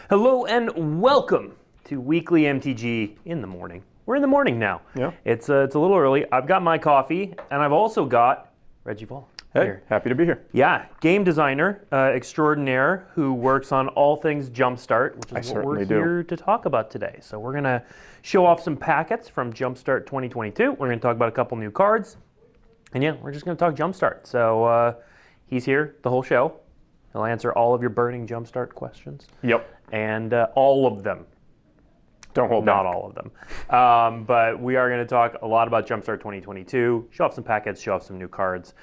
Hello and welcome to Weekly MTG in the morning. We're in the morning now. Yeah. It's a little early. I've got my coffee, and I've also got Reggie Valk. Hey, here. happy to be here. Yeah, game designer extraordinaire who works on all things Jumpstart, which is what we're here to talk about today. So we're going to show off some packets from Jumpstart 2022. We're going to talk about a couple new cards. And yeah, we're just going to talk Jumpstart. So he's here the whole show. He'll answer all of your burning Jumpstart questions. Yep. And all of them. Don't hold Not back. all of them. But we are going to talk a lot about Jumpstart 2022, show off some packets, show off some new cards.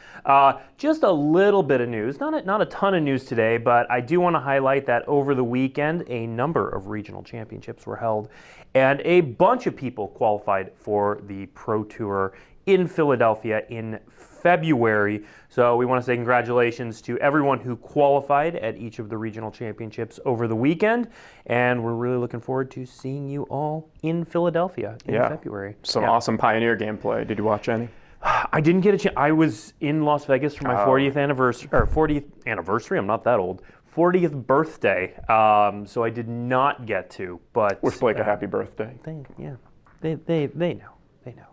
Just a little bit of news, not a ton of news today, but I do want to highlight that over the weekend, a number of regional championships were held, and a bunch of people qualified for the Pro Tour in Philadelphia in February. So we want to say congratulations to everyone who qualified at each of the regional championships over the weekend. And we're really looking forward to seeing you all in Philadelphia in February. Some awesome Pioneer gameplay. Did you watch any? I didn't get a chance. I was in Las Vegas for my 40th anniversary. I'm not that old. 40th birthday. So I did not get to. But Wish Blake a happy birthday. They know. They know.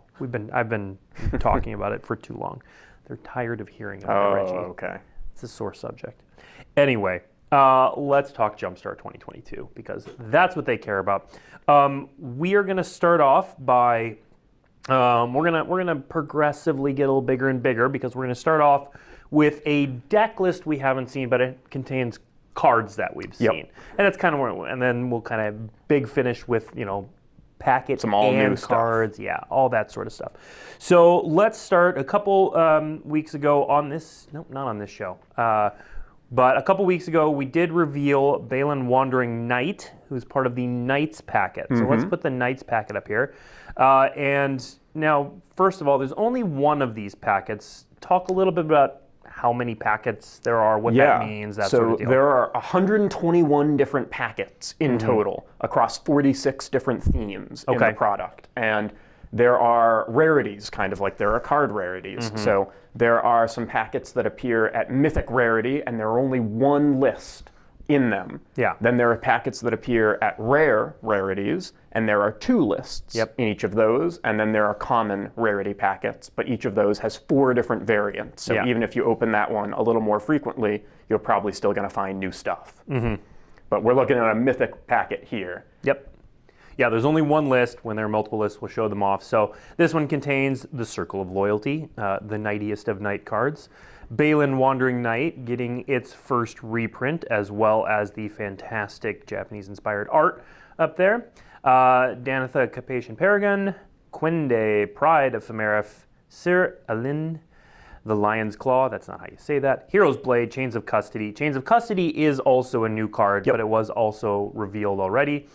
I've been talking about it for too long. They're tired of hearing about it, Reggie. Okay. It's a sore subject. Anyway, let's talk Jumpstart 2022 because that's what they care about. We are going to start off by we're gonna progressively get a little bigger and bigger because we're going to start off with a deck list we haven't seen, but it contains cards that we've seen, and that's kind of where. And then we'll kind of big finish with packets, some all new cards, stuff. yeah, all that sort of stuff. So let's start. A couple weeks ago on this, nope, not on this show, but a couple weeks ago we did reveal Balin Wandering Knight, who's part of the Knights packet. So let's put the Knights packet up here. And now, first of all, there's only one of these packets. Talk a little bit about how many packets there are, what that means, that sort of deal. So there are 121 different packets in total across 46 different themes in the product. And there are rarities, kind of like there are card rarities. So there are some packets that appear at Mythic Rarity, and there are only one list in them. Yeah. Then there are packets that appear at Rare Rarities, and there are two lists in each of those. And then there are common rarity packets, but each of those has 4 different variants. So even if you open that one a little more frequently, you're probably still going to find new stuff. But we're looking at a Mythic packet here. Yep. Yeah, there's only one list. When there are multiple lists, we'll show them off. So this one contains the Circle of Loyalty, the knightiest of knight cards. Balin Wandering Knight getting its first reprint, as well as the fantastic Japanese-inspired art up there. Danitha Capatian Paragon, Quinde Pride of Femerif, Sir Alin, the Lion's Claw, that's not how you say that. Hero's Blade, Chains of Custody. Chains of Custody is also a new card, but it was also revealed already.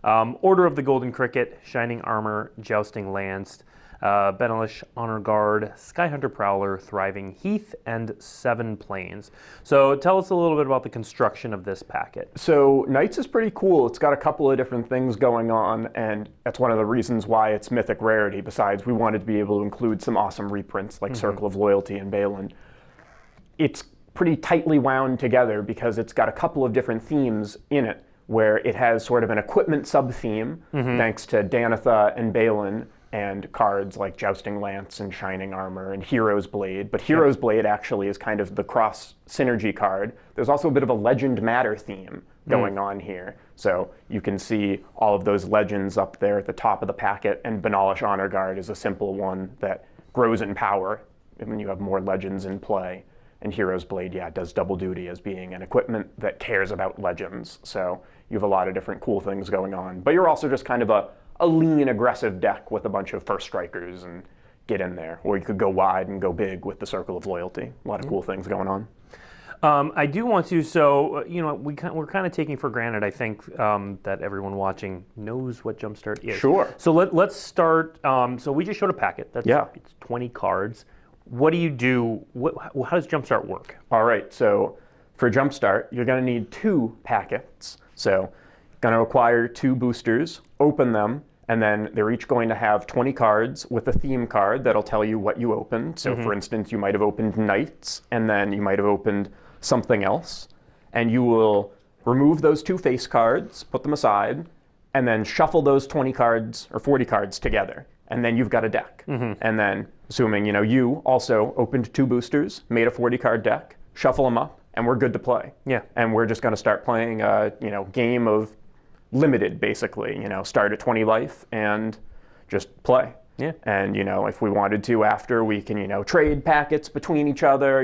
Order of the Golden Cricket, Shining Armor, Jousting Lance, Benelish Honor Guard, Skyhunter Prowler, Thriving Heath, and 7 Plains. So tell us a little bit about the construction of this packet. So Knights is pretty cool. It's got a couple of different things going on, and that's one of the reasons why it's Mythic Rarity. Besides, we wanted to be able to include some awesome reprints like Circle of Loyalty and Balin. It's pretty tightly wound together because it's got a couple of different themes in it, where it has sort of an equipment sub-theme, thanks to Danitha and Balin, and cards like Jousting Lance and Shining Armor and Hero's Blade. But Hero's Blade actually is kind of the cross-synergy card. There's also a bit of a Legend Matter theme going on here. So you can see all of those legends up there at the top of the packet, and Benelish Honor Guard is a simple one that grows in power when you have more legends in play. And Hero's Blade, does double duty as being an equipment that cares about legends. So you have a lot of different cool things going on. But you're also just kind of a lean, aggressive deck with a bunch of first strikers and get in there. Or you could go wide and go big with the Circle of Loyalty. A lot of cool things going on. I do want to, so, we're kind of taking for granted, I think, that everyone watching knows what Jumpstart is. Sure. So let's start, so we just showed a packet. It's 20 cards. What do you do? How does Jumpstart work? All right, so for Jumpstart, you're going to need 2 packets. So going to require 2 boosters, open them, and then they're each going to have 20 cards with a theme card that'll tell you what you opened. So for instance, you might have opened Knights, and then you might have opened something else, and you will remove those 2 face cards, put them aside, and then shuffle those 20 cards or 40 cards together. And then you've got a deck. And then, assuming you also opened 2 boosters, made a 40-card deck, shuffle them up, and we're good to play. Yeah. And we're just going to start playing a game of limited, basically. Start at 20 life and just play. Yeah. And if we wanted to after, we can trade packets between each other.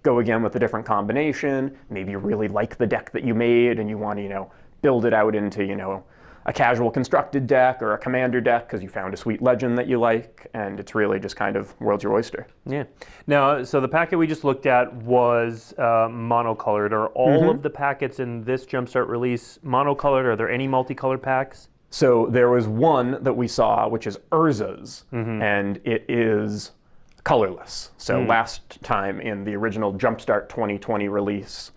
Go again with a different combination. Maybe you really like the deck that you made and you want to build it out into a casual constructed deck or a commander deck because you found a sweet legend that you like, and it's really just kind of world's your oyster. Yeah. Now, so the packet we just looked at was monocolored. Are all of the packets in this Jumpstart release monocolored? Are there any multicolored packs? So there was one that we saw, which is Urza's, and it is colorless. So last time in the original Jumpstart 2020 release,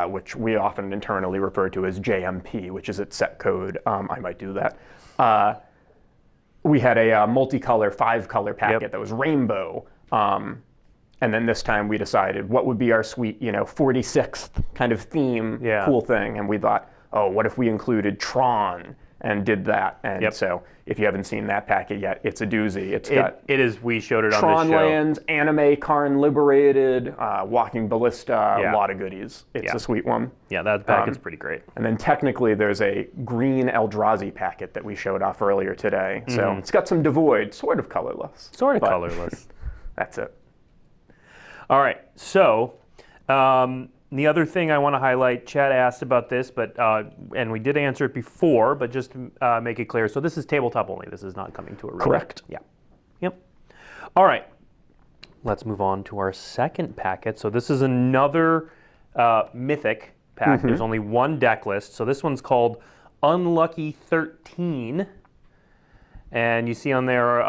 which we often internally refer to as JMP, which is its set code, I might do that, we had a multicolor 5-color packet that was rainbow. And then this time we decided what would be our sweet 46th kind of theme, cool thing. And we thought, oh, what if we included Tron? And did that, and so if you haven't seen that packet yet, it's a doozy. It is. We showed it on Tron this show. lands, anime, Karn Liberated, Walking Ballista, a lot of goodies. It's a sweet one. Yeah, that packet's pretty great. And then technically, there's a green Eldrazi packet that we showed off earlier today. So it's got some devoid, sort of colorless. Sort of colorless. That's it. All right. So. The other thing I want to highlight, Chad asked about this, but and we did answer it before, but just to make it clear, so this is tabletop only. This is not coming to a real. Correct. Yeah. Yep. All right. Let's move on to our second packet. So this is another Mythic pack. There's only one deck list. So this one's called Unlucky 13. And you see on there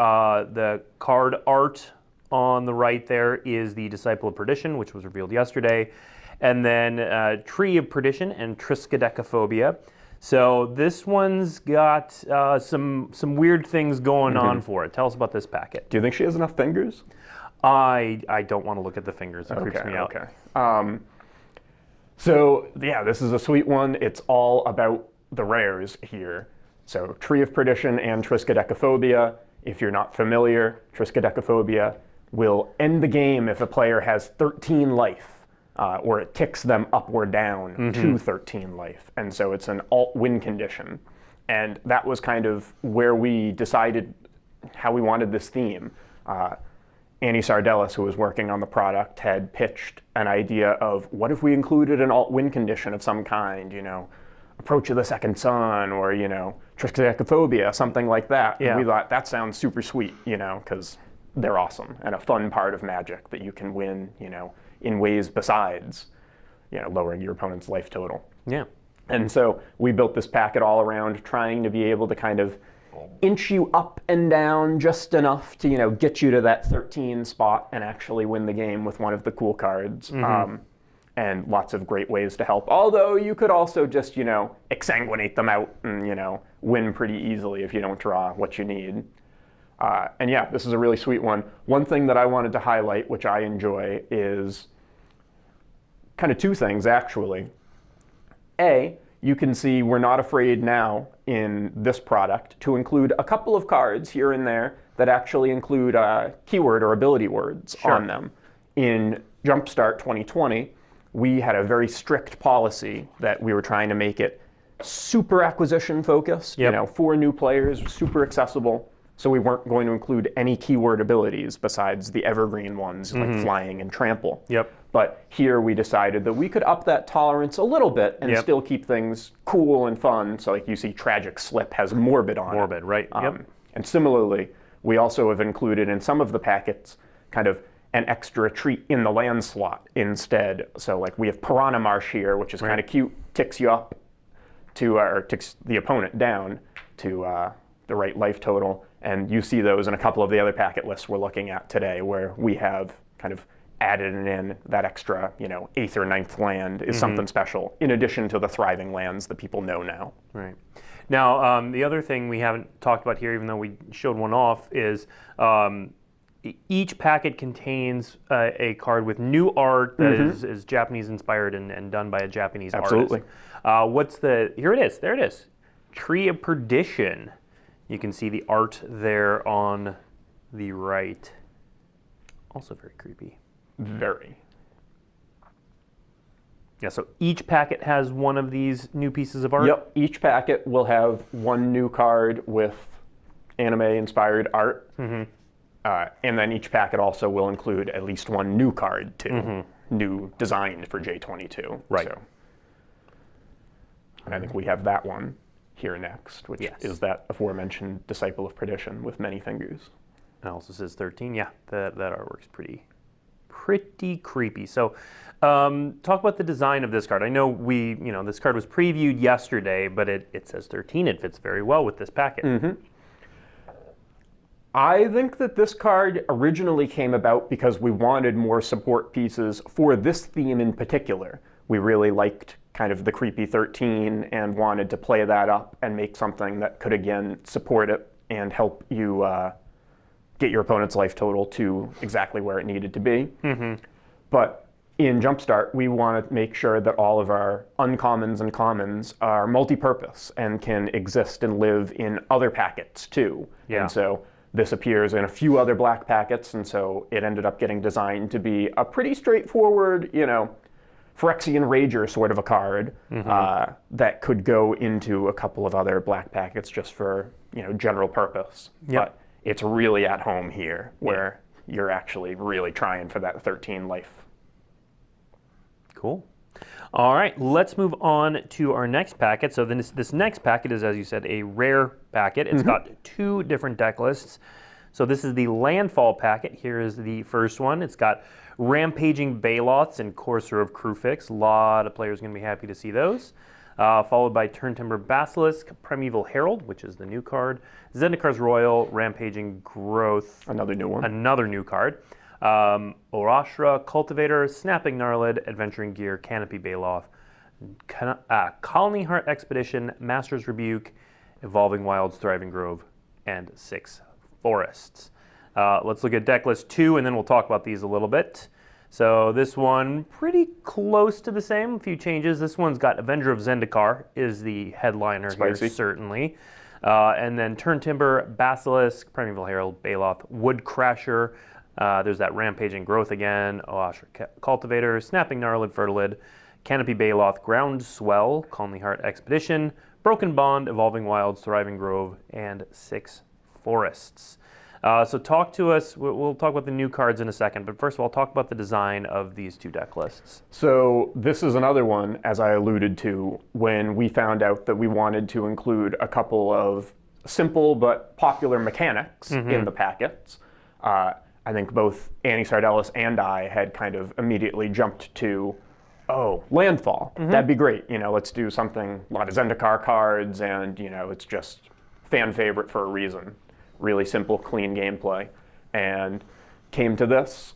the card art on the right there is the Disciple of Perdition, which was revealed yesterday. And then Tree of Perdition and Triskaidekaphobia. So this one's got some weird things going on for it. Tell us about this packet. Do you think she has enough fingers? I don't want to look at the fingers. It creeps me out. Okay. So yeah, this is a sweet one. It's all about the rares here. So Tree of Perdition and Triskaidekaphobia. If you're not familiar, Triskaidekaphobia will end the game if a player has 13 life. Or it ticks them up or down to 13 life. And so it's an alt win condition. And that was kind of where we decided how we wanted this theme. Annie Sardellis, who was working on the product, had pitched an idea of what if we included an alt win condition of some kind, Approach of the Second Sun or, Triskaidekaphobia, something like that. Yeah. And we thought that sounds super sweet, because they're awesome and a fun part of Magic that you can win, in ways besides, lowering your opponent's life total. Yeah. And so we built this packet all around trying to be able to kind of inch you up and down just enough to, get you to that 13 spot and actually win the game with one of the cool cards. And lots of great ways to help. Although you could also just, exsanguinate them out and, win pretty easily if you don't draw what you need. And yeah, this is a really sweet one. One thing that I wanted to highlight, which I enjoy, is kind of 2 things, actually. A, you can see we're not afraid now in this product to include a couple of cards here and there that actually include keyword or ability words on them. In Jumpstart 2020, we had a very strict policy that we were trying to make it super acquisition focused, for new players, super accessible. So we weren't going to include any keyword abilities besides the evergreen ones like flying and trample. But here we decided that we could up that tolerance a little bit and still keep things cool and fun. So like you see Tragic Slip has Morbid on it. Morbid, right. And similarly, we also have included in some of the packets kind of an extra treat in the land slot instead. So like we have Piranha Marsh here, which is kind of cute, ticks you up to, or ticks the opponent down to the right life total. And you see those in a couple of the other packet lists we're looking at today where we have kind of added in that extra, 8th or 9th land is something special, in addition to the thriving lands that people know now. Right. Now, the other thing we haven't talked about here, even though we showed one off, is each packet contains a card with new art that is Japanese inspired and done by a Japanese Absolutely. artist. Here it is, there it is. Tree of Perdition. You can see the art there on the right. Also very creepy. Very. Yeah, so each packet has one of these new pieces of art? Yep, each packet will have one new card with anime-inspired art. And then each packet also will include at least one new card, too. New designed for J22. Right. So. And I think we have that one here next, which is that aforementioned Disciple of Perdition with many fingers. It also says 13. Yeah, that artwork's pretty creepy. So talk about the design of this card. I know this card was previewed yesterday, but it says 13. It fits very well with this packet. I think that this card originally came about because we wanted more support pieces for this theme in particular. We really liked kind of the creepy 13 and wanted to play that up and make something that could, again, support it and help you get your opponent's life total to exactly where it needed to be. But in Jumpstart, we want to make sure that all of our uncommons and commons are multi-purpose and can exist and live in other packets, too. Yeah. And so this appears in a few other black packets, and so it ended up getting designed to be a pretty straightforward, Phyrexian Rager sort of a card that could go into a couple of other black packets just for, general purpose. But it's really at home here where you're actually really trying for that 13 life. Cool. All right, let's move on to our next packet. So this next packet is, as you said, a rare packet. It's got two different deck lists. So this is the Landfall packet. Here is the first one. It's got Rampaging Baloths and Courser of Crufix. A lot of players are going to be happy to see those. Followed by Turntimber Basilisk, Primeval Herald, which is the new card, Zendikar Royal, Rampaging Growth. Another new one. Another new card. Orashra, Cultivator, Snapping Gnarlid, Adventuring Gear, Canopy Baloth, Colony Heart Expedition, Master's Rebuke, Evolving Wilds, Thriving Grove, and 6 Forests. Let's look at deck list 2, and then we'll talk about these a little bit. So this one, pretty close to the same, a few changes. This one's got Avenger of Zendikar is the headliner here, certainly. And then Turntimber, Basilisk, Primeval Herald, Baloth, Wood Crasher. There's that Rampaging Growth again, Orashra Cultivator, Snapping Gnarlid, Fertilid, Canopy Baloth, Groundswell, Colony Heart Expedition, Broken Bond, Evolving Wilds, Thriving Grove, and 6 Forests. So talk to us, we'll talk about the new cards in a second, but first of all, talk about the design of these two deck lists. So this is another one, as I alluded to, when we found out that we wanted to include a couple of simple but popular mechanics in the packets. I think both Annie Sardellis and I had kind of immediately jumped to, Landfall. That'd be great. Let's do something, a lot of Zendikar cards, and, it's just fan favorite for a reason. Really simple, clean gameplay. And came to this,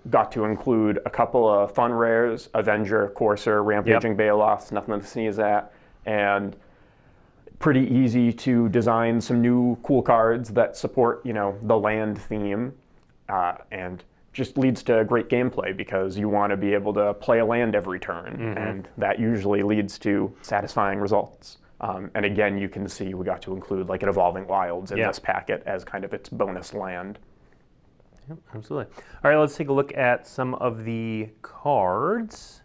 got to include a couple of fun rares, Avenger, Courser, Rampaging Baloth, nothing to sneeze at, and pretty easy to design some new cool cards that support, the land theme, and just leads to great gameplay because you want to be able to play a land every turn, and that usually leads to satisfying results. And again, you can see we got to include like an Evolving Wilds in this packet as kind of its bonus land. Yep, absolutely. All right, let's take a look at some of the cards.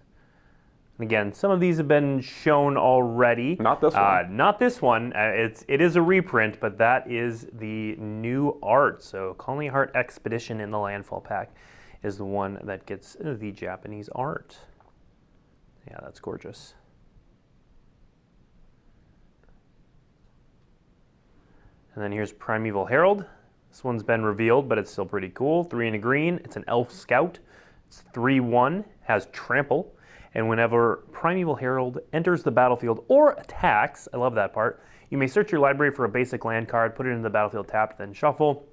Again, some of these have been shown already. Not this one. Not this one. It is a reprint, but that is the new art. So Colony Heart Expedition in the Landfall pack is the one that gets the Japanese art. Yeah, that's gorgeous. And then here's Primeval Herald. This one's been revealed, but it's still pretty cool. 3 and a green. It's an elf scout. It's 3/1, has trample. And whenever Primeval Herald enters the battlefield or attacks, I love that part, you may search your library for a basic land card, put it in the battlefield tapped, then shuffle.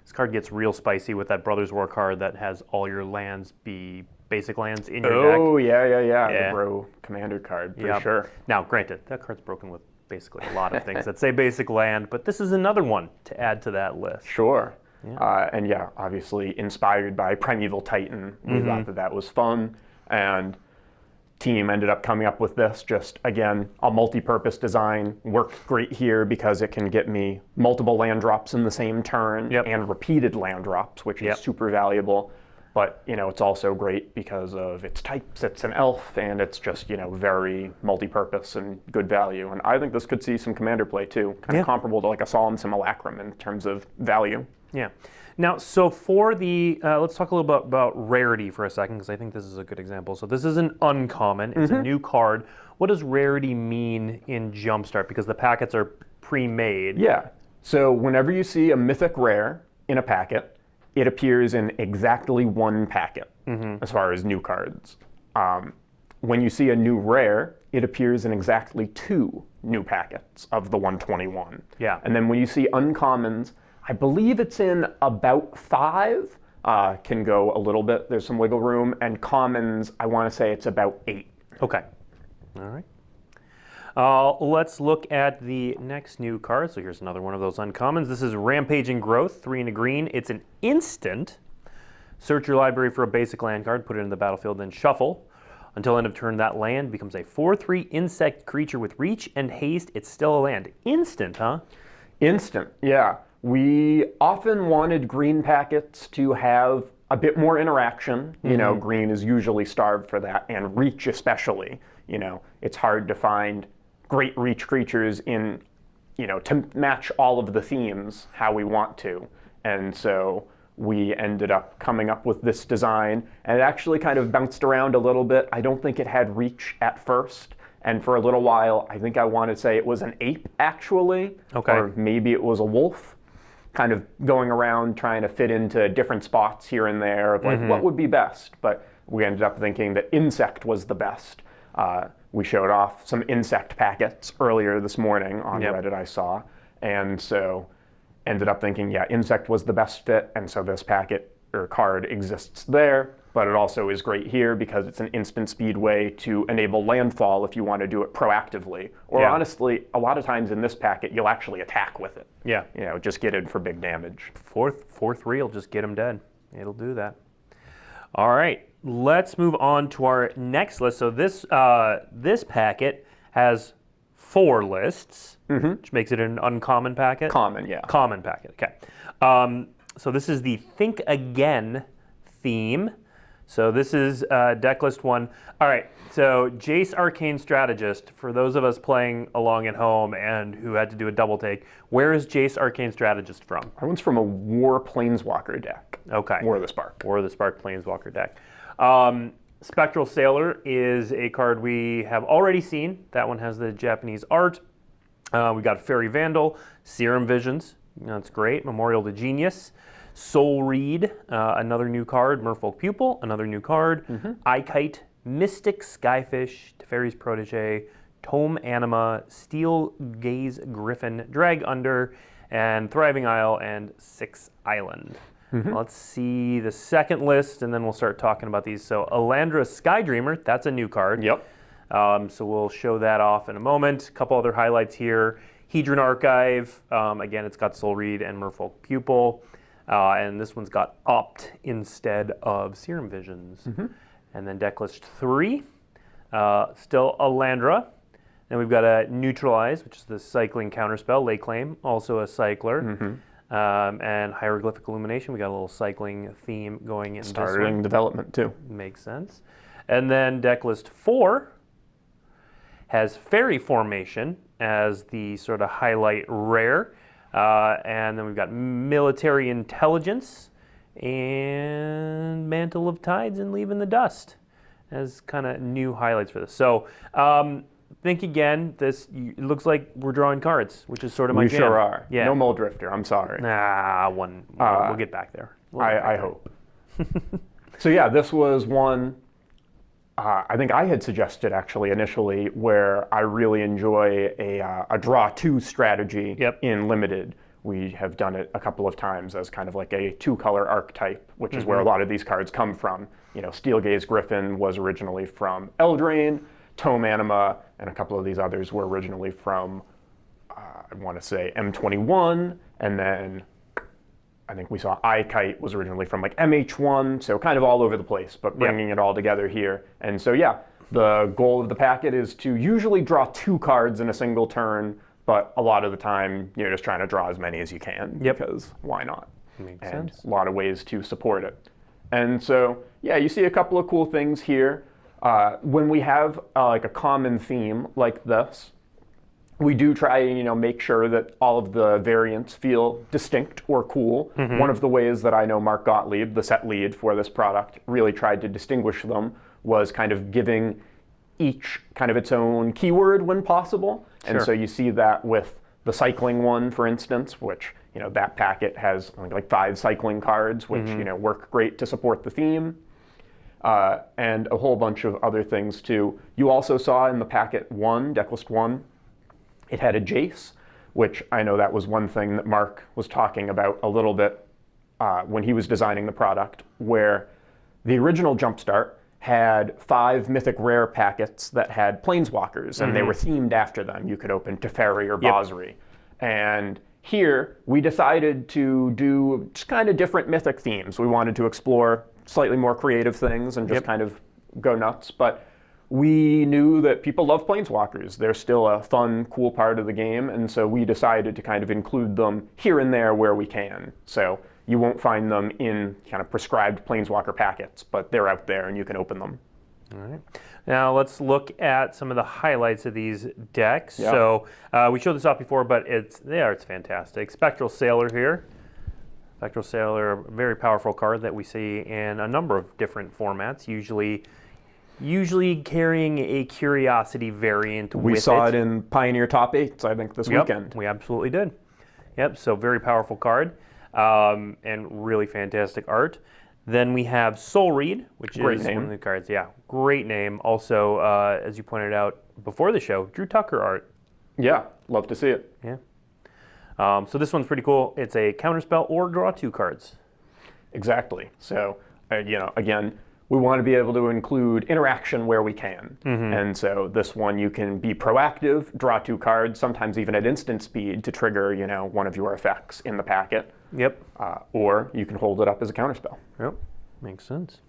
This card gets real spicy with that Brothers War card that has all your lands be basic lands in your deck. Oh, yeah. The Bro Commander card, for sure. Now, granted, that card's broken with basically a lot of things that say basic land, but this is another one to add to that list. Sure. And yeah, obviously inspired by Primeval Titan. We thought that that was fun. And team ended up coming up with this, just again, a multi-purpose design. Worked great here because it can get me multiple land drops in the same turn and repeated land drops, which is super valuable. But, you know, it's also great because of its types. It's an elf, and it's just, you know, very multi-purpose and good value. And I think this could see some commander play, too. Kind of comparable to like a Solemn Simulacrum in terms of value. Yeah. Now, so for the, let's talk a little bit about rarity for a second, because I think this is a good example. So this is an uncommon. It's a new card. What does rarity mean in Jumpstart? Because the packets are pre-made. Yeah. So whenever you see a mythic rare in a packet, it appears in exactly one packet as far as new cards. When you see a new rare, it appears in exactly 2 new packets of the 121. Yeah. And then when you see uncommons, I believe it's in about 5. Can go a little bit. There's some wiggle room. And commons, I want to say it's about 8. Okay. All right. Let's look at the next new card. So here's another one of those uncommons. This is Rampaging Growth, 3 and a green. It's an instant. Search your library for a basic land card, put it in the battlefield, then shuffle. Until end of turn, that land becomes a 4/3 insect creature with reach and haste. It's still a land. Instant, huh? Instant, yeah. We often wanted green packets to have a bit more interaction. You know, green is usually starved for that, and reach especially. You know, it's hard to find great reach creatures in, you know, to match all of the themes how we want to. And so we ended up coming up with this design, and it actually kind of bounced around a little bit. I don't think it had reach at first. And for a little while, I think I want to say it was an ape, actually. Okay. Or maybe it was a wolf, kind of going around trying to fit into different spots here and there of like what would be best. But we ended up thinking that insect was the best. We showed off some insect packets earlier this morning on Reddit, I saw. And so ended up thinking, yeah, insect was the best fit. And so this packet or card exists there. But it also is great here because it's an instant speed way to enable landfall if you want to do it proactively. Or honestly, a lot of times in this packet, you'll actually attack with it. Yeah. You know, just get in for big damage. 4/3 will just get them dead. It'll do that. All right, let's move on to our next list. So this this packet has 4 lists, which makes it an uncommon packet. Common, yeah. Common packet, okay. So this is the Think Again theme. So this is deck list 1. All right, so Jace Arcane Strategist, for those of us playing along at home and who had to do a double take, where is Jace Arcane Strategist from? That one's from a War Planeswalker deck. Okay. War of the Spark. War of the Spark Planeswalker deck. Spectral Sailor is a card we have already seen. That one has the Japanese art. We got Fairy Vandal, Serum Visions, that's great, Memorial to Genius. Soul Reed, another new card. Merfolk Pupil, another new card. Ikite, Mystic Skyfish, Teferi's Protege, Tome Anima, Steel Gaze Griffin, Drag Under, and Thriving Isle, and 6 Island. Let's see the second list, and then we'll start talking about these. So Elandra Skydreamer, that's a new card. Yep. So we'll show that off in a moment. A couple other highlights here. Hedron Archive, again, it's got Soul Reed and Merfolk Pupil. And this one's got Opt instead of Serum Visions. And then deck list 3, still Elandra. Then we've got a Neutralize, which is the cycling counterspell, Lay Claim, also a cycler. And Hieroglyphic Illumination, we got a little cycling theme going in this one. Starting development too. Makes sense. And then deck list 4 has Fairy Formation as the sort of highlight rare. And then we've got Military Intelligence and Mantle of Tides and Leave in the Dust as kind of new highlights for this. So Think Again, it looks like we're drawing cards, which is sort of my jam. We sure are. Yeah. No Mole Drifter, I'm sorry. Nah, we'll get back there. I hope. So yeah, this was one I think I had suggested actually initially where I really enjoy a draw 2 strategy in Limited. We have done it a couple of times as kind of like a 2-color archetype, which is where a lot of these cards come from. You know, Steel Gaze Griffin was originally from Eldraine, Tome Anima, and a couple of these others were originally from, I want to say M21, and then I think we saw iKite was originally from like MH1, so kind of all over the place, but bringing it all together here. And so yeah, the goal of the packet is to usually draw 2 cards in a single turn, but a lot of the time you're just trying to draw as many as you can, because why not? Makes and sense. a lot of ways to support it. And so yeah, you see a couple of cool things here. When we have like a common theme like this, we do try and make sure that all of the variants feel distinct or cool. One of the ways that I know Mark Gottlieb, the set lead for this product, really tried to distinguish them was kind of giving each kind of its own keyword when possible. And so you see that with the cycling one, for instance, which that packet has like 5 cycling cards, which work great to support the theme. And a whole bunch of other things too. You also saw in the packet 1, decklist 1, it had a Jace, which I know that was one thing that Mark was talking about a little bit when he was designing the product, where the original Jumpstart had 5 mythic rare packets that had planeswalkers, and they were themed after them. You could open Teferi or Basri. And here, we decided to do just kind of different mythic themes. We wanted to explore slightly more creative things and just kind of go nuts. But we knew that people love planeswalkers. They're still a fun, cool part of the game, and so we decided to kind of include them here and there where we can. So you won't find them in kind of prescribed planeswalker packets, but they're out there and you can open them. All right. Now let's look at some of the highlights of these decks. So we showed this off before, but it's fantastic. Spectral Sailor here. Spectral Sailor, a very powerful card that we see in a number of different formats, usually carrying a Curiosity variant with it. We saw it in Pioneer Top 8s, I think, this weekend. We absolutely did. Yep, so very powerful card and really fantastic art. Then we have Soul Reed, which is one of the cards. Yeah, great name. Also, as you pointed out before the show, Drew Tucker art. Yeah, love to see it. Yeah. So this one's pretty cool. It's a counterspell or draw 2 cards. Exactly. So, again, we want to be able to include interaction where we can. And so this one, you can be proactive, draw 2 cards, sometimes even at instant speed to trigger, one of your effects in the packet. Yep. Or you can hold it up as a counterspell. Yep, makes sense.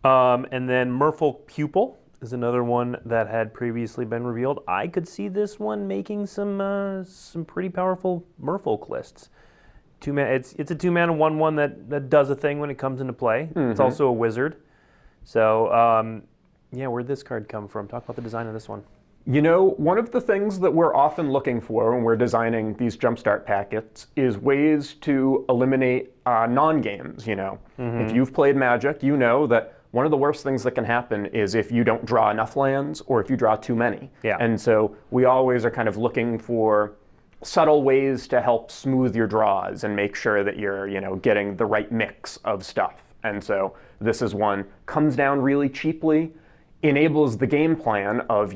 And then Merfolk Pupil is another one that had previously been revealed. I could see this one making some pretty powerful Merfolk lists. It's a 2-mana 1/1 that does a thing when it comes into play. It's also a wizard. So yeah, where'd this card come from? Talk about the design of this one. One of the things that we're often looking for when we're designing these Jumpstart packets is ways to eliminate non-games, If you've played Magic, you know that one of the worst things that can happen is if you don't draw enough lands or if you draw too many. Yeah. And so we always are kind of looking for subtle ways to help smooth your draws and make sure that you're, getting the right mix of stuff. And so this is one, comes down really cheaply, enables the game plan of,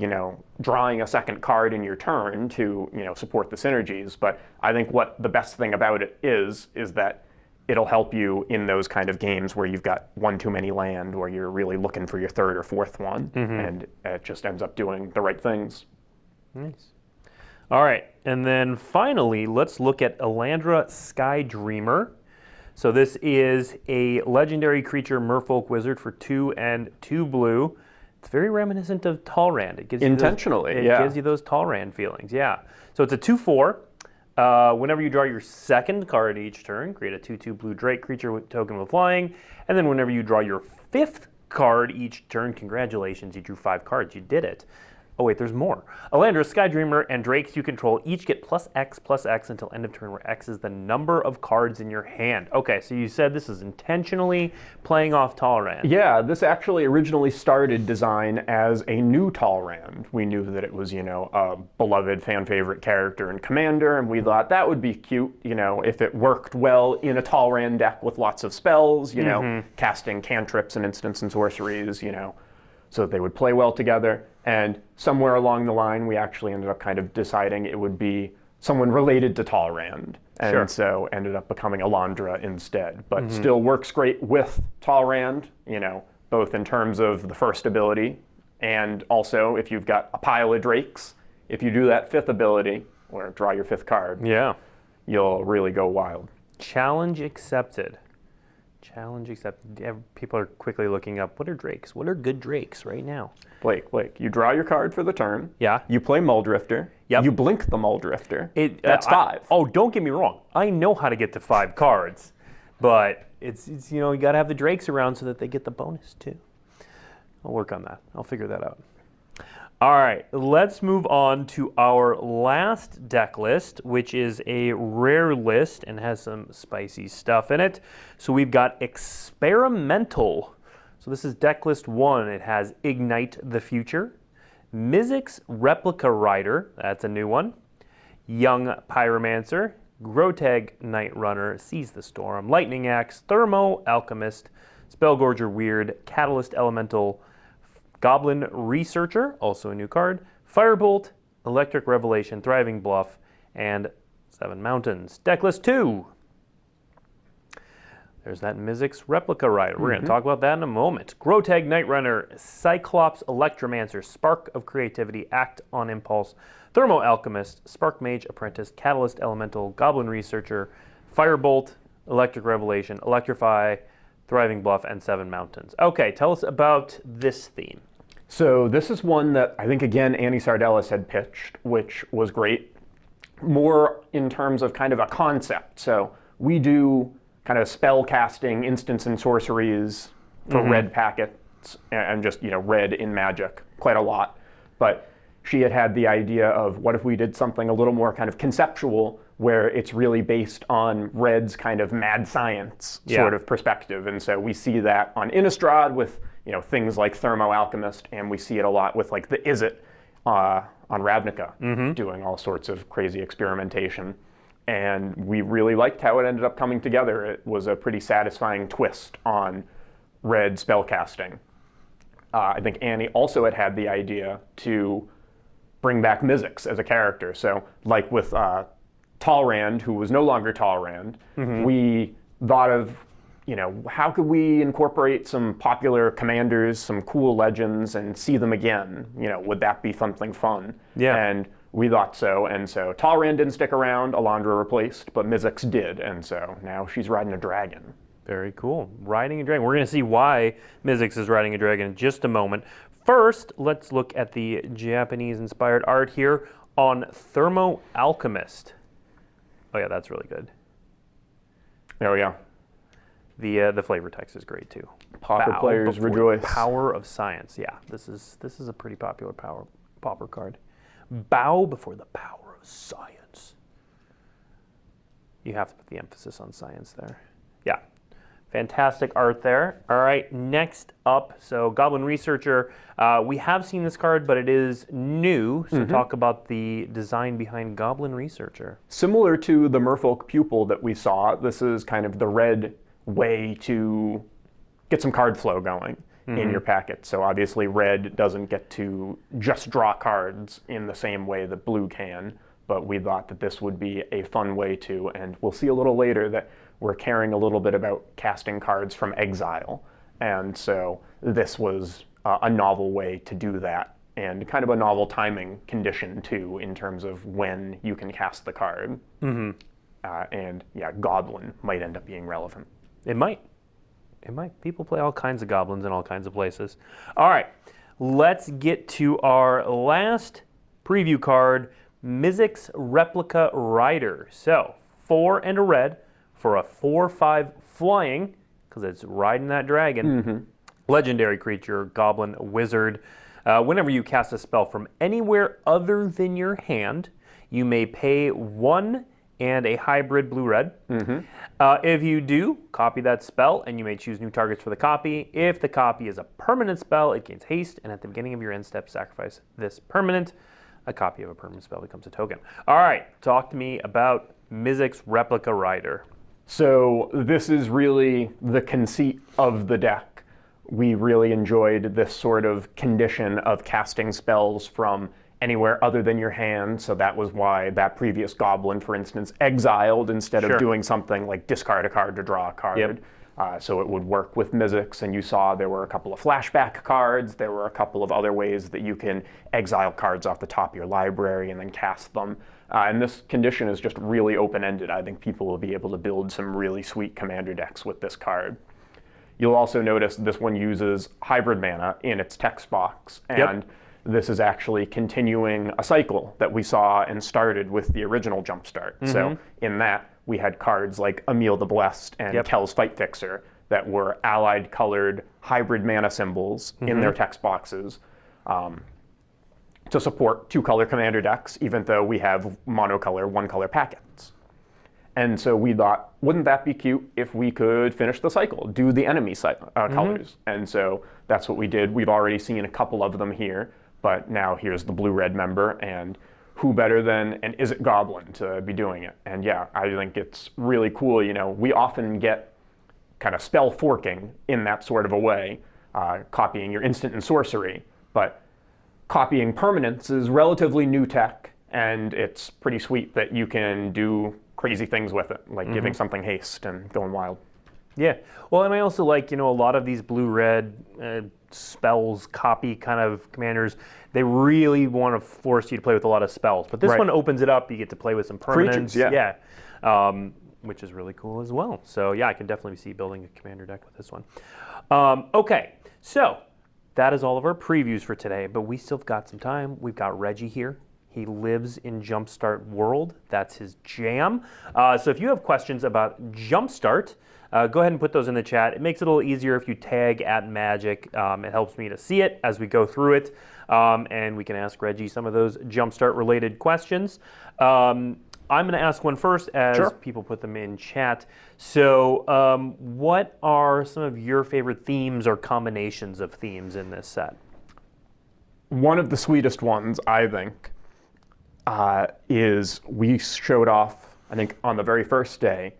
drawing a second card in your turn to, support the synergies. But I think what the best thing about it is that it'll help you in those kind of games where you've got one too many land or you're really looking for your 3rd or 4th one, and it just ends up doing the right things. Nice. All right, and then finally, let's look at Elandra Sky Dreamer. So this is a legendary creature Merfolk wizard for 2 and 2 blue. It's very reminiscent of Talrand. It gives Intentionally, it gives you those Talrand feelings, yeah. So it's a 2/4. Whenever you draw your 2nd card each turn, create a 2/2 blue Drake creature with token with flying. And then whenever you draw your 5th card each turn, congratulations, you drew 5 cards. You did it. Oh wait, there's more. Elandra, Sky Dreamer, and Drakes you control each get +X until end of turn, where X is the number of cards in your hand. Okay, so you said this is intentionally playing off Talrand. Yeah, this actually originally started design as a new Talrand. We knew that it was, a beloved fan favorite character and commander, and we thought that would be cute, if it worked well in a Talrand deck with lots of spells, casting cantrips and instants and sorceries, so that they would play well together. And somewhere along the line, we actually ended up kind of deciding it would be someone related to Talrand. And so ended up becoming Elandra instead. But still works great with Talrand, both in terms of the first ability and also if you've got a pile of Drakes, if you do that 5th ability, or draw your 5th card, you'll really go wild. Challenge accepted. Challenge accepted. People are quickly looking up, what are drakes? What are good drakes right now? Blake, you draw your card for the turn. Yeah. You play Muldrifter. Yep. You blink the Muldrifter. That's 5. Oh, don't get me wrong. I know how to get to 5 cards, but it's you got to have the drakes around so that they get the bonus too. I'll work on that. I'll figure that out. All right, let's move on to our last deck list, which is a rare list and has some spicy stuff in it. So we've got Experimental. So this is deck list 1. It has Ignite the Future, Mizzix Replica Rider, that's a new one, Young Pyromancer, Groteg Night Runner, Seize the Storm, Lightning Axe, Thermo Alchemist, Spellgorger Weird, Catalyst Elemental, Goblin Researcher, also a new card, Firebolt, Electric Revelation, Thriving Bluff, and 7 Mountains. Deck list 2. There's that Mizzix Replica Rider. We're going to talk about that in a moment. Groteg Night Runner, Cyclops Electromancer, Spark of Creativity, Act on Impulse, Thermo Alchemist, Spark Mage Apprentice, Catalyst Elemental, Goblin Researcher, Firebolt, Electric Revelation, Electrify, Thriving Bluff, and 7 Mountains. Okay, tell us about this theme. So this is one that I think, again, Annie Sardellis had pitched, which was great, more in terms of kind of a concept. So we do kind of spell casting, instants, and sorceries for red packets, and just, red in Magic, quite a lot. But she had the idea of what if we did something a little more kind of conceptual, where it's really based on red's kind of mad science sort of perspective. And so we see that on Innistrad with things like Thermo Alchemist, and we see it a lot with like the Izzet on Ravnica, doing all sorts of crazy experimentation. And we really liked how it ended up coming together. It was a pretty satisfying twist on red spellcasting. I think Annie also had the idea to bring back Mizzix as a character. So like with Talrand, who was no longer Talrand, we thought of, how could we incorporate some popular commanders, some cool legends, and see them again? Would that be something fun? Yeah. And we thought so, and so Talrand didn't stick around, Alondra replaced, but Mizzix did, and so now she's riding a dragon. Very cool. Riding a dragon. We're going to see why Mizzix is riding a dragon in just a moment. First, let's look at the Japanese-inspired art here on Thermo Alchemist. Oh yeah, that's really good. There we go. The flavor text is great too. Pauper players rejoice. Power of science. Yeah, this is a pretty popular pauper card. Bow before the power of science. You have to put the emphasis on science there. Yeah, fantastic art there. All right, next up, so Goblin Researcher. We have seen this card, but it is new. So talk about the design behind Goblin Researcher. Similar to the Merfolk Pupil that we saw, this is kind of the red way to get some card flow going in your packet. So obviously red doesn't get to just draw cards in the same way that blue can, but we thought that this would be a fun way to, and we'll see a little later that we're caring a little bit about casting cards from exile. And so this was a novel way to do that, and kind of a novel timing condition too, in terms of when you can cast the card. And yeah, Goblin might end up being relevant. It might. It might. People play all kinds of goblins in all kinds of places. All right, let's get to our last preview card, Mizzix Replica Rider. So 4 and a red for a 4/5 flying, because it's riding that dragon. Legendary creature, goblin, wizard. Whenever you cast a spell from anywhere other than your hand, you may pay 1 and a hybrid blue-red. If you do, copy that spell, and you may choose new targets for the copy. If the copy is a permanent spell, it gains haste, and at the beginning of your end step, sacrifice this permanent. A copy of a permanent spell becomes a token. All right, talk to me about Mizzix Replica Rider. So this is really the conceit of the deck. We really enjoyed this sort of condition of casting spells from anywhere other than your hand, so that was why that previous goblin, for instance, exiled instead of doing something like discard a card to draw a card. So it would work with Mizzix, and you saw there were a couple of flashback cards. There were a couple of other ways that you can exile cards off the top of your library and then cast them. And this condition is just really open-ended. I think people will be able to build some really sweet commander decks with this card. You'll also notice this one uses hybrid mana in its text box, and this is actually continuing a cycle that we saw and started with the original Jumpstart. So in that, we had cards like Emil the Blessed and Kel's Fight Fixer that were allied colored hybrid mana symbols in their text boxes to support 2-color commander decks, even though we have monocolor, 1-color packets. And so we thought, wouldn't that be cute if we could finish the cycle, do the enemy colors? And so that's what we did. We've already seen a couple of them here, but now here's the blue-red member, and who better than an Is It Goblin to be doing it? And yeah, I think it's really cool. You know, we often get kind of spell forking in that sort of a way, copying your instant and sorcery, but copying permanents is relatively new tech, and it's pretty sweet that you can do crazy things with it, like giving something haste and going wild. Yeah, well, and I also like, you know, a lot of these blue-red spells copy kind of commanders, they really want to force you to play with a lot of spells. But this one opens it up, you get to play with some permanents. Creatures, which is really cool as well. So yeah, I can definitely see building a commander deck with this one. Okay, so that is all of our previews for today, but we still got some time. We've got Reggie here. He lives in Jumpstart world. That's his jam. So if you have questions about Jumpstart, go ahead and put those in the chat. It makes it a little easier if you tag @Magic. It helps me to see it as we go through it, and we can ask Reggie some of those Jumpstart related questions. I'm going to ask one first as people put them in chat. So what are some of your favorite themes or combinations of themes in this set? One of the sweetest ones, I think, is we showed off, I think on the very first day,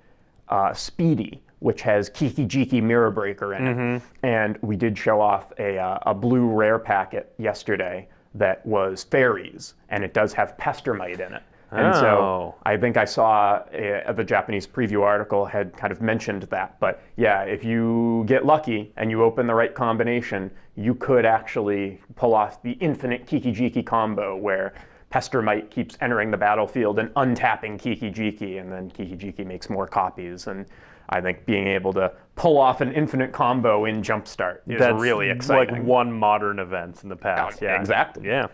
Speedy, which has Kiki Jiki Mirror Breaker in it. And we did show off a blue rare packet yesterday that was fairies, and it does have Pestermite in it. And so I think I saw the Japanese preview article had kind of mentioned that. But yeah, if you get lucky and you open the right combination, you could actually pull off the infinite Kiki Jiki combo where Pestermite keeps entering the battlefield and untapping Kiki Jiki, and then Kiki Jiki makes more copies. And I think being able to pull off an infinite combo in Jumpstart is really exciting. Like one modern event in the past. Yeah, exactly. Yeah.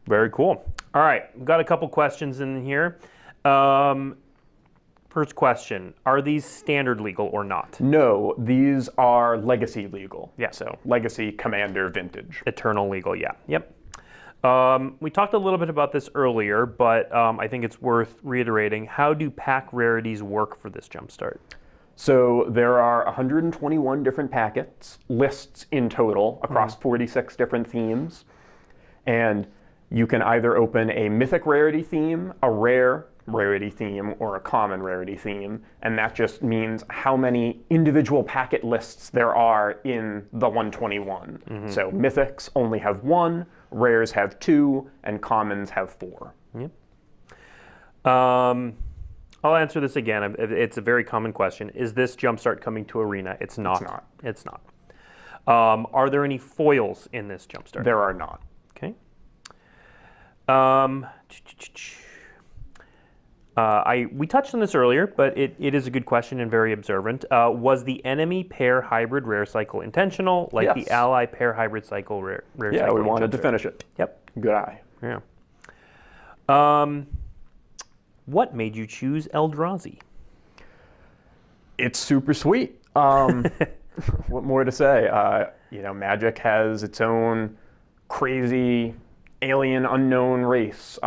Very cool. All right, we've got a couple questions in here. First question, are these standard legal or not? No, these are legacy legal. Yeah. So legacy commander vintage. Eternal legal, yeah. Yep. We talked a little bit about this earlier, but I think it's worth reiterating. How do pack rarities work for this Jumpstart? So there are 121 different packets, lists in total across 46 different themes. And you can either open a mythic rarity theme, a rare rarity theme, or a common rarity theme. And that just means how many individual packet lists there are in the 121. So mythics only have 1, rares have 2, and commons have 4. Yep. I'll answer this again. It's a very common question. Is this Jumpstart coming to Arena? It's not. It's not. It's not. Are there any foils in this Jumpstart? There are not. Okay. We touched on this earlier, but it is a good question and very observant. Was the enemy pair hybrid rare cycle intentional, like the ally pair hybrid cycle rare cycle? Yeah, we wanted to finish it. Yep. Good eye. Yeah. What made you choose Eldrazi? It's super sweet. What more to say? You know, Magic has its own crazy alien unknown race.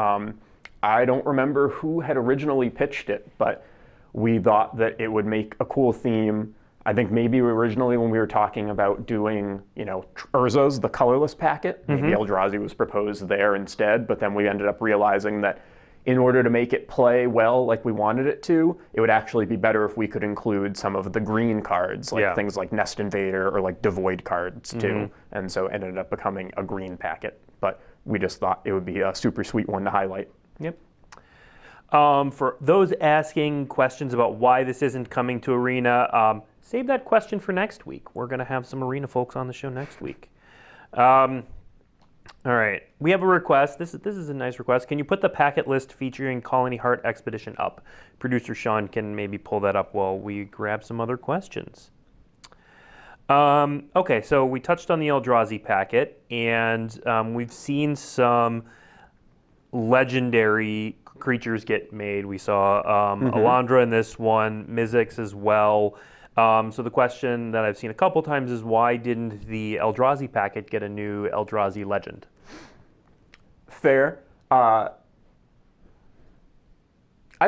I don't remember who had originally pitched it, but we thought that it would make a cool theme. I think maybe originally when we were talking about doing, you know, Urza's, the colorless packet, maybe Eldrazi was proposed there instead, but then we ended up realizing that in order to make it play well like we wanted it to, it would actually be better if we could include some of the green cards, like things like Nest Invader or like Devoid cards too. And so it ended up becoming a green packet. But we just thought it would be a super sweet one to highlight. Yep. For those asking questions about why this isn't coming to Arena, save that question for next week. We're going to have some Arena folks on the show next week. All right, we have a request. This is a nice request. Can you put the packet list featuring Colony Heart Expedition up? Producer Sean can maybe pull that up while we grab some other questions. Okay, so we touched on the Eldrazi packet, and we've seen some legendary creatures get made. We saw Alondra in this one, Mizzix as well. So the question that I've seen a couple times is, why didn't the Eldrazi packet get a new Eldrazi legend? Fair. I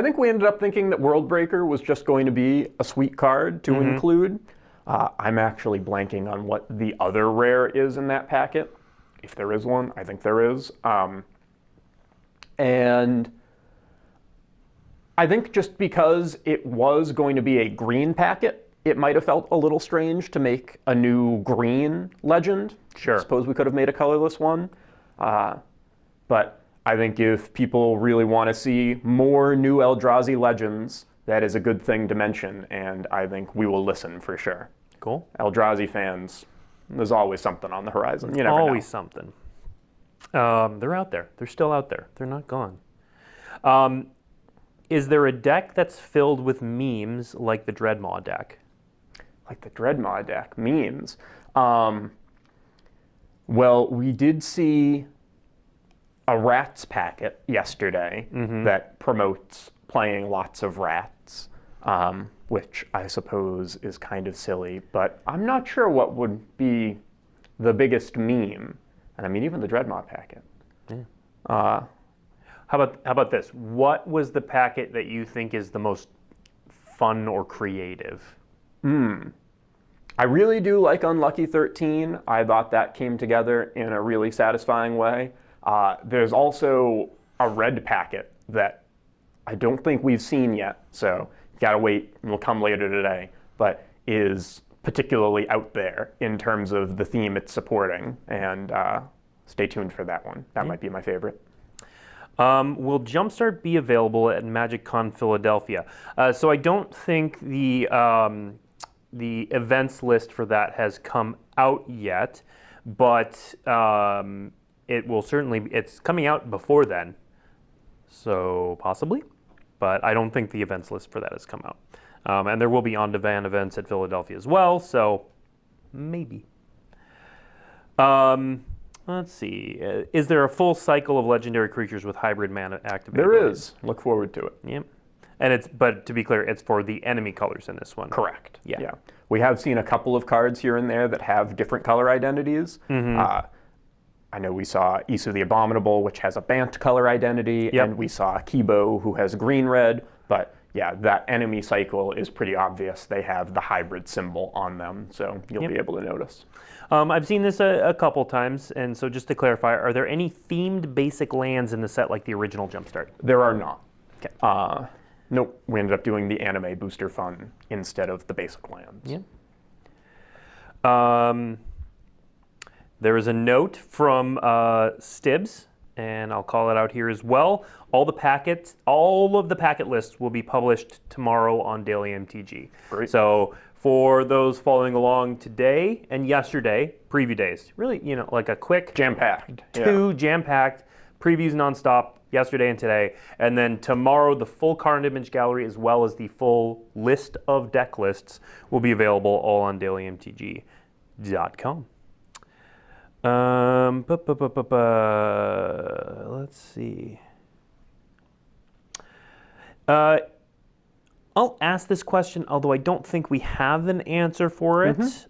think we ended up thinking that Worldbreaker was just going to be a sweet card to include. I'm actually blanking on what the other rare is in that packet. If there is one, I think there is. And I think just because it was going to be a green packet, it might have felt a little strange to make a new green legend. Sure. I suppose we could have made a colorless one. But I think if people really want to see more new Eldrazi legends, that is a good thing to mention, and I think we will listen for sure. Cool. Eldrazi fans, there's always something on the horizon. You never Always know. something. They're out there. They're still out there. They're not gone. Is there a deck that's filled with memes like the Dreadmaw deck? Like the Dreadmaw deck, memes. Well, we did see a rats packet yesterday that promotes playing lots of rats, which I suppose is kind of silly, but I'm not sure what would be the biggest meme. And I mean, even the Dreadmaw packet. Yeah. How about this? What was the packet that you think is the most fun or creative? I really do like Unlucky 13. I thought that came together in a really satisfying way. There's also a red packet that I don't think we've seen yet, so gotta wait, and will come later today, but is particularly out there in terms of the theme it's supporting, and stay tuned for that one. That might be my favorite. Will Jumpstart be available at MagicCon Philadelphia? So I don't think the events list for that has come out yet, but it will certainly, it's coming out before then, so possibly, but I don't think the events list for that has come out. And there will be on-demand events at Philadelphia as well, so maybe. Let's see. Is there a full cycle of legendary creatures with hybrid mana activated? There is. Look forward to it. Yep. And but to be clear, it's for the enemy colors in this one. Correct. Yeah. We have seen a couple of cards here and there that have different color identities. I know we saw Isu the Abominable, which has a Bant color identity, and we saw Kibo, who has green-red, but yeah, that enemy cycle is pretty obvious. They have the hybrid symbol on them, so you'll be able to notice. I've seen this a couple times, and so just to clarify, are there any themed basic lands in the set like the original Jumpstart? There are not. Okay. Nope, we ended up doing the anime booster fun instead of the basic lands. Yeah. There is a note from Stibbs, and I'll call it out here as well. All of the packet lists will be published tomorrow on WeeklyMTG. Great. So for those following along today and yesterday, preview days, really, like a quick Jam-packed. two jam-packed previews nonstop yesterday and today, and then tomorrow the full card image gallery as well as the full list of deck lists will be available all on WeeklyMTG.com. Let's see. I'll ask this question, although I don't think we have an answer for it. Just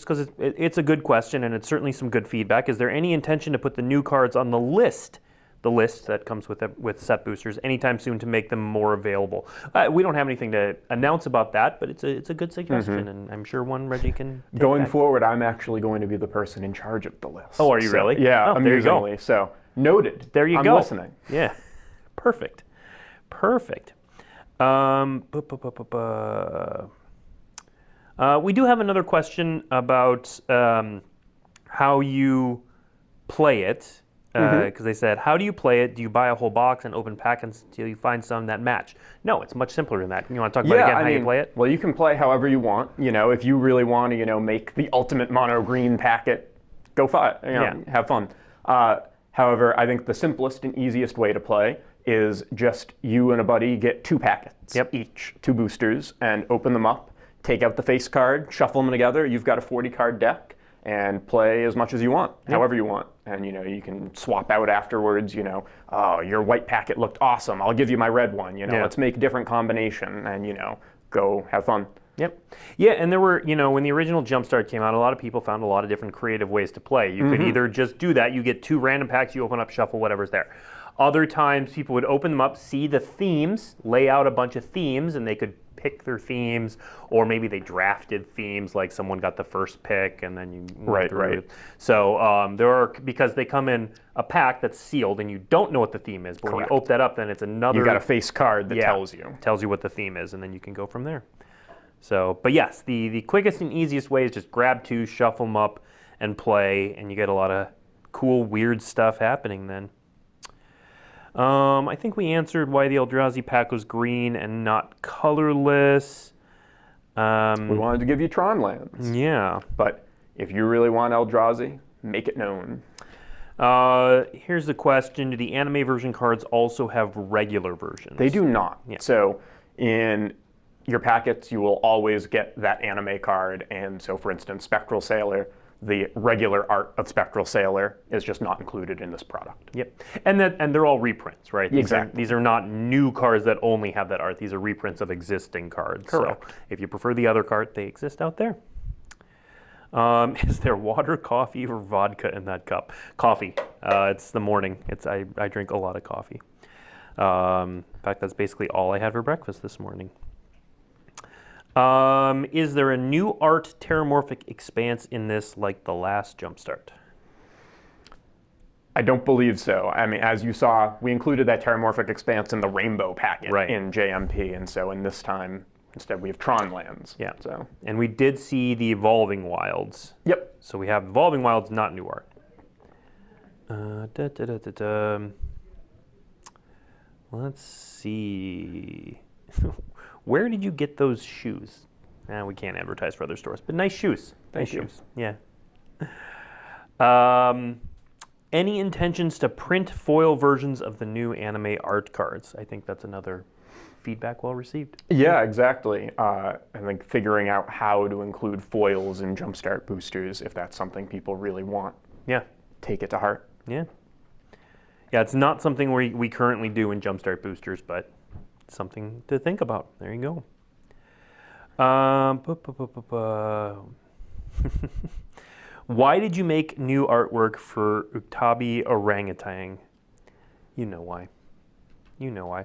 because it's a good question and it's certainly some good feedback. Is there any intention to put the new cards on the list that comes with set boosters anytime soon to make them more available? We don't have anything to announce about that, but it's a good suggestion, and I'm sure one Reggie can take Going back. forward, I'm actually going to be the person in charge of the list. Oh, are you really? Yeah, Oh, there you go. amusingly. So, noted. There you I'm go. listening. Yeah, perfect. We do have another question about how you play it, because they said, how do you play it? Do you buy a whole box and open packets until you find some that match? No, it's much simpler than that. You want to talk about again how you play it? Well, you can play however you want. If you really want to, make the ultimate mono green packet, go for it. Have fun. However, I think the simplest and easiest way to play is just you and a buddy get 2 packets each, 2 boosters, and open them up, take out the face card, shuffle them together. You've got a 40-card deck, and play as much as you want, however you want. And you can swap out afterwards, oh, your white packet looked awesome, I'll give you my red one, let's make a different combination, and go have fun. Yep. Yeah, and there were, when the original Jumpstart came out, a lot of people found a lot of different creative ways to play. You could either just do that, you get 2 random packs, you open up, shuffle, whatever's there. Other times, people would open them up, see the themes, lay out a bunch of themes, and they could pick their themes, or maybe they drafted themes, like someone got the first pick, and then you right. So there are, because they come in a pack that's sealed, and you don't know what the theme is. But when you open that up, then it's another. You got a face card that tells you what the theme is, and then you can go from there. So, but yes, the quickest and easiest way is just grab 2, shuffle them up, and play, and you get a lot of cool, weird stuff happening then. I think we answered why the Eldrazi pack was green and not colorless. We wanted to give you Tron lands. Yeah. But if you really want Eldrazi, make it known. Here's the question. Do the anime version cards also have regular versions? They do not. Yeah. So in your packets, you will always get that anime card. And so, for instance, Spectral Sailor, the regular art of Spectral Sailor is just not included in this product. Yep, and they're all reprints, right? Exactly. These are not new cards that only have that art. These are reprints of existing cards. Correct. So if you prefer the other card, they exist out there. Is there water, coffee, or vodka in that cup? Coffee. It's the morning. I drink a lot of coffee. In fact, that's basically all I had for breakfast this morning. Is there a new art terramorphic expanse in this like the last Jumpstart? I don't believe so. I mean, as you saw, we included that terramorphic expanse in the rainbow packet in JMP, and so in this time, instead we have Tron lands. Yeah. So. And we did see the Evolving Wilds. Yep. So we have Evolving Wilds, not new art. Let's see. Where did you get those shoes? We can't advertise for other stores, but nice shoes. Thank you. Shoes. Yeah. Any intentions to print foil versions of the new anime art cards? I think that's another feedback well received. Yeah, exactly. I think figuring out how to include foils in Jumpstart boosters, if that's something people really want. Yeah. Take it to heart. Yeah. Yeah, it's not something we currently do in Jumpstart boosters, but something to think about. There you go. Why did you make new artwork for Uktabi Orangutan? You know why. You know why.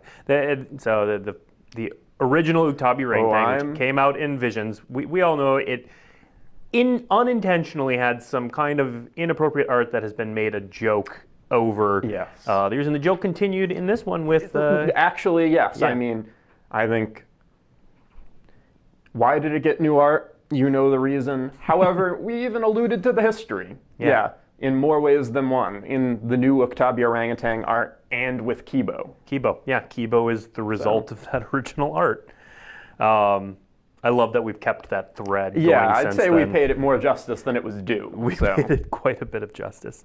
So the original Uktabi Orangutan, which came out in Visions, we all know it unintentionally had some kind of inappropriate art that has been made a joke over. Yes. The reason the joke continued in this one with... Actually, yes. Yeah. I mean, I think, why did it get new art? You know the reason. However, we even alluded to the history. Yeah. In more ways than one. In the new Uktabi Orangutan art and with Kibo. Kibo. Yeah, Kibo is the result of that original art. I love that we've kept that thread going I'd say we paid it more justice than it was due. We paid it quite a bit of justice.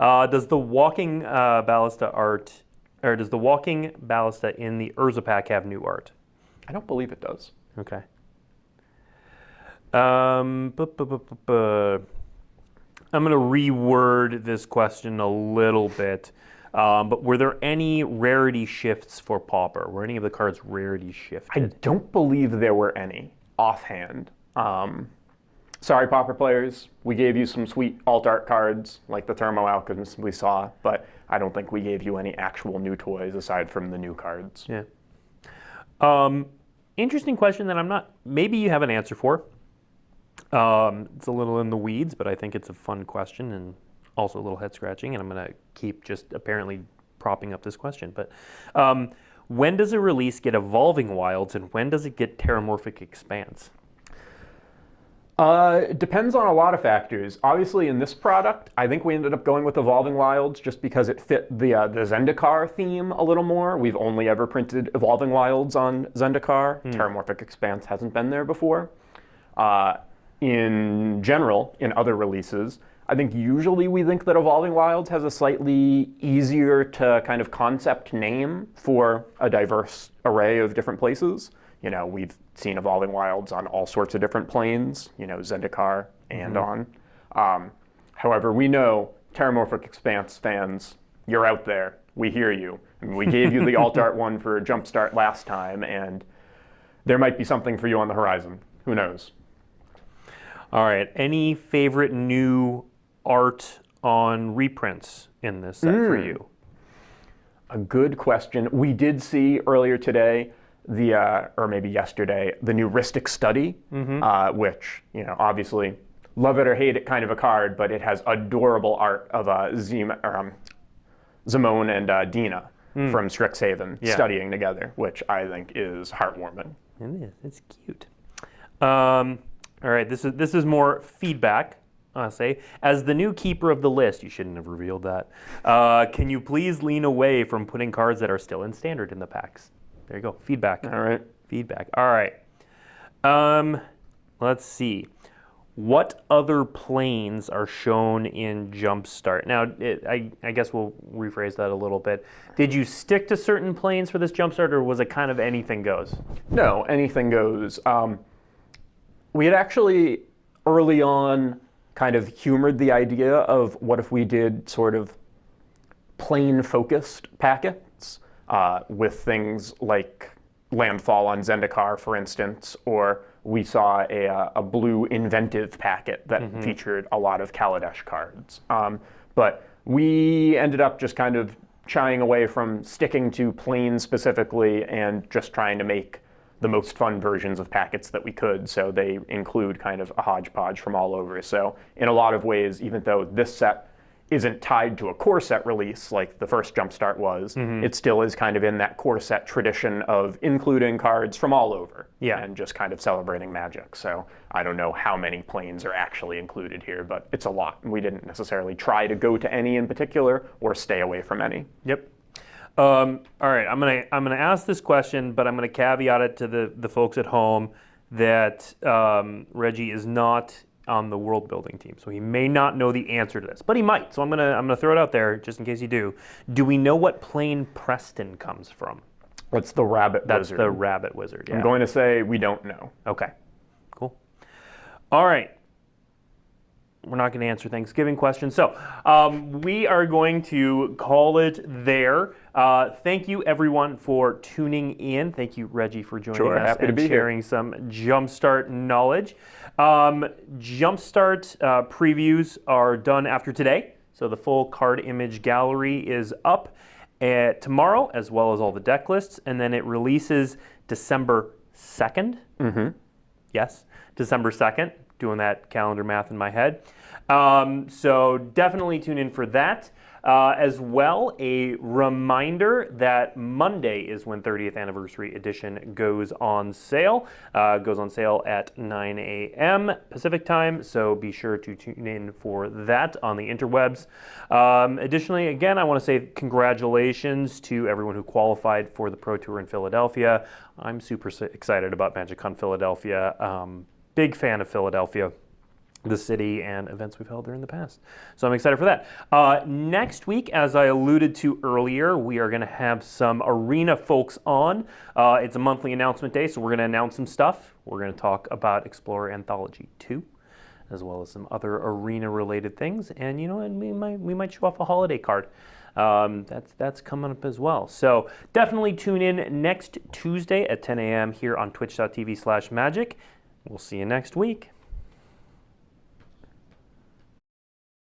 Does the walking ballista art, or does the walking ballista in the Urza pack have new art? I don't believe it does. Okay. I'm going to reword this question a little bit. But were there any rarity shifts for Pauper? Were any of the cards rarity shifted? I don't believe there were any offhand. Sorry, Pauper players. We gave you some sweet alt art cards like the Thermo Alchemist we saw, but I don't think we gave you any actual new toys aside from the new cards. Yeah. Interesting question that maybe you have an answer for. It's a little in the weeds, but I think it's a fun question and also a little head scratching, and I'm going to keep just apparently propping up this question. But when does a release get Evolving Wilds, and when does it get Terramorphic Expanse? It depends on a lot of factors. Obviously, in this product, I think we ended up going with Evolving Wilds just because it fit the Zendikar theme a little more. We've only ever printed Evolving Wilds on Zendikar. Terramorphic Expanse hasn't been there before. In general, in other releases, I think usually we think that Evolving Wilds has a slightly easier to kind of concept name for a diverse array of different places. You know, we've seen Evolving Wilds on all sorts of different planes, you know, Zendikar and on. However, we know Terramorphic Expanse fans, you're out there. We hear you. I mean, we gave you the alt art one for Jumpstart last time, and there might be something for you on the horizon. Who knows? All right. Any favorite new art on reprints in this set for you? A good question. We did see earlier today or maybe yesterday, the new Rhystic Study, which, you know, obviously love it or hate it kind of a card, but it has adorable art of Zimone and Dina from Strixhaven studying together, which I think is heartwarming. It is. It's cute. All right, this is more feedback. I'll say, as the new keeper of the list, you shouldn't have revealed that. Can you please lean away from putting cards that are still in standard in the packs? There you go. Feedback. All right. Feedback. All right. Let's see. What other planes are shown in Jumpstart? Now, I guess we'll rephrase that a little bit. Did you stick to certain planes for this Jumpstart, or was it kind of anything goes? No, anything goes. We had actually, early on, kind of humored the idea of what if we did sort of plane-focused packets with things like Landfall on Zendikar, for instance, or we saw a blue inventive packet that featured a lot of Kaladesh cards. But we ended up just kind of shying away from sticking to planes specifically and just trying to make the most fun versions of packets that we could, so they include kind of a hodgepodge from all over. So in a lot of ways, even though this set isn't tied to a core set release like the first Jumpstart was, it still is kind of in that core set tradition of including cards from all over and just kind of celebrating Magic. So I don't know how many planes are actually included here, but it's a lot. We didn't necessarily try to go to any in particular or stay away from any. Yep. All right, I'm gonna ask this question, but I'm gonna caveat it to the folks at home that Reggie is not on the world building team, so he may not know the answer to this, but he might. So I'm gonna throw it out there just in case you do. Do we know what plane Preston comes from? That's the Rabbit Wizard. That's the Rabbit Wizard. Yeah. I'm going to say we don't know. Okay. Cool. All right. We're not going to answer Thanksgiving questions. So we are going to call it there. Thank you, everyone, for tuning in. Thank you, Reggie, for joining us happy to and be sharing some Jumpstart knowledge. Jumpstart previews are done after today. So the full card image gallery is up tomorrow, as well as all the deck lists. And then it releases December 2nd. Yes, December 2nd. Doing that calendar math in my head. So definitely tune in for that. As well, a reminder that Monday is when 30th Anniversary Edition goes on sale. Goes on sale at 9 a.m. Pacific time, so be sure to tune in for that on the interwebs. Additionally, again, I want to say congratulations to everyone who qualified for the Pro Tour in Philadelphia. I'm super excited about MagicCon Philadelphia. Big fan of Philadelphia, the city, and events we've held there in the past. So I'm excited for that. Next week, as I alluded to earlier, we are going to have some arena folks on. It's a monthly announcement day, so we're going to announce some stuff. We're going to talk about Explorer Anthology 2, as well as some other arena-related things. And you know, and we might show off a holiday card. That's coming up as well. So definitely tune in next Tuesday at 10 a.m. here on twitch.tv/magic. We'll see you next week.